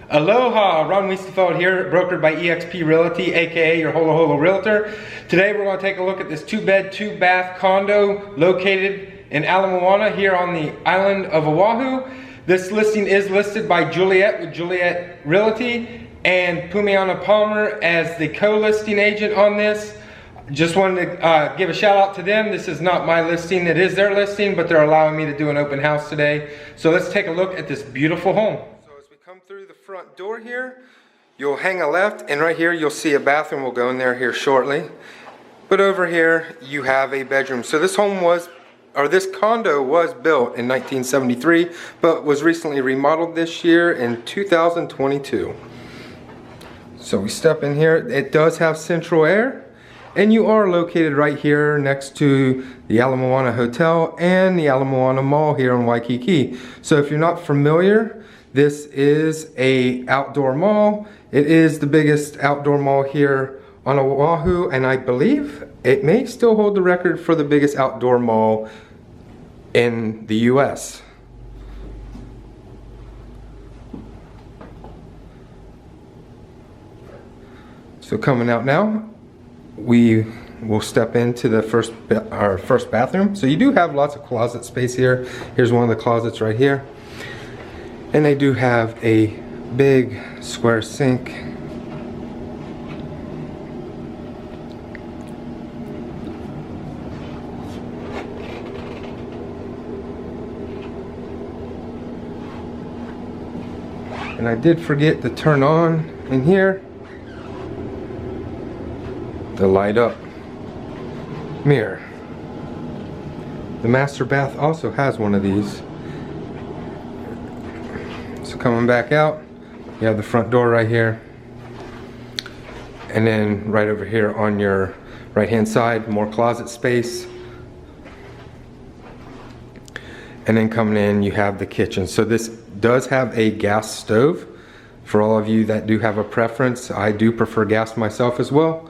Aloha, Ron Wuestefeld here, brokered by eXp Realty, aka your Holo Holo Realtor. Today we're going to take a look at this 2-bed, 2-bath condo located in Ala Moana here on the island of Oahu. This listing is listed by Juliet with Juliet Realty and Pumehana Palmer as the co-listing agent on this. Just wanted to give a shout out to them. This is not my listing, it is their listing, but they're allowing me to do an open house today. So let's take a look at this beautiful home. Come through the front door here, you'll hang a left, and right here you'll see a bathroom. We'll go in there here shortly. But over here you have a bedroom. So this home was, or this condo was built in 1973, but was recently remodeled this year in 2022. So we step in here. It does have central air, and you are located right here next to the Ala Moana Hotel and the Ala Moana Mall here in Waikiki. So if you're not familiar, this is a outdoor mall. It is the biggest outdoor mall here on Oahu, and I believe it may still hold the record for the biggest outdoor mall in the US. So coming out now, we will step into the our first bathroom. So you do have lots of closet space here. Here's one of the closets right here. And they do have a big square sink. And I did forget to turn on in here the light up mirror. The master bath also has one of these. So coming back out, you have the front door right here, and then right over here on your right hand side, more closet space. And then coming in, you have the kitchen. So this does have a gas stove. For all of you that do have a preference, I do prefer gas myself as well.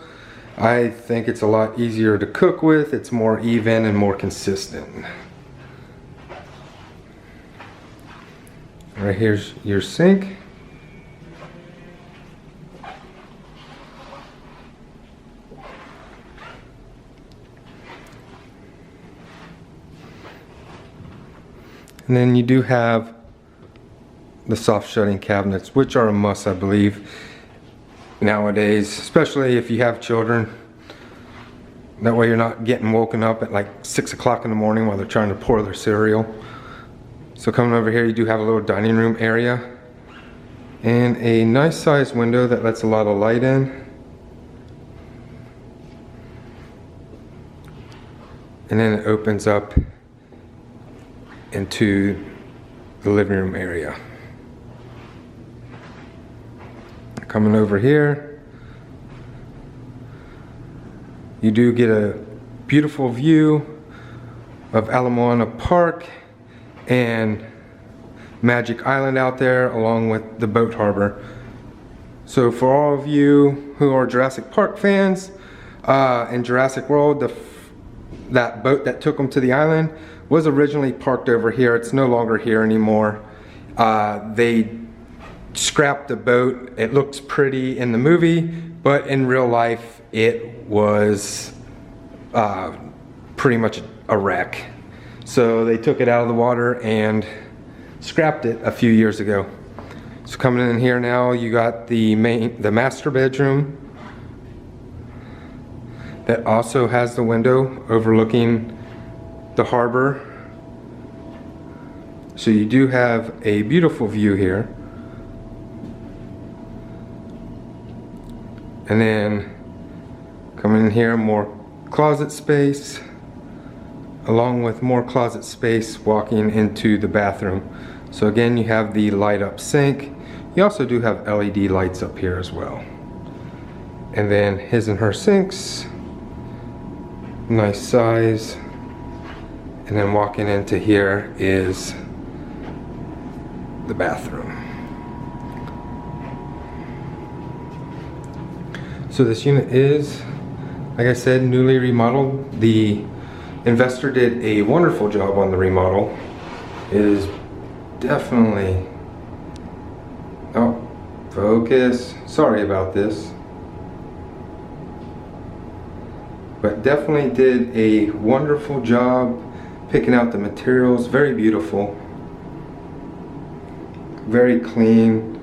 I think it's a lot easier to cook with. It's more even and more consistent. Right here's your sink. And then you do have the soft shutting cabinets, which are a must, I believe, nowadays, especially if you have children. That way you're not getting woken up at like 6 o'clock in the morning while they're trying to pour their cereal. So coming over here, you do have a little dining room area and a nice sized window that lets a lot of light in. And then it opens up into the living room area. Coming over here, you do get a beautiful view of Ala Moana Park and Magic Island out there, along with the boat harbor. So for all of you who are Jurassic Park fans, in Jurassic World, that boat that took them to the island was originally parked over here. It's no longer here anymore. They scrapped the boat. It looks pretty in the movie, but in real life it was pretty much a wreck. So they took it out of the water and scrapped it a few years ago. So coming in here now, you got the master bedroom that also has the window overlooking the harbor. So you do have a beautiful view here. And then coming in here, more closet space, along with more closet space walking into the bathroom. So again, you have the light up sink. You also do have LED lights up here as well. And then his and her sinks, nice size. And then walking into here is the bathroom. So this unit is, like I said, newly remodeled. The investor did a wonderful job on the remodel. It is definitely, oh, Focus. Sorry about this. But definitely did a wonderful job picking out the materials. Very beautiful. Very clean.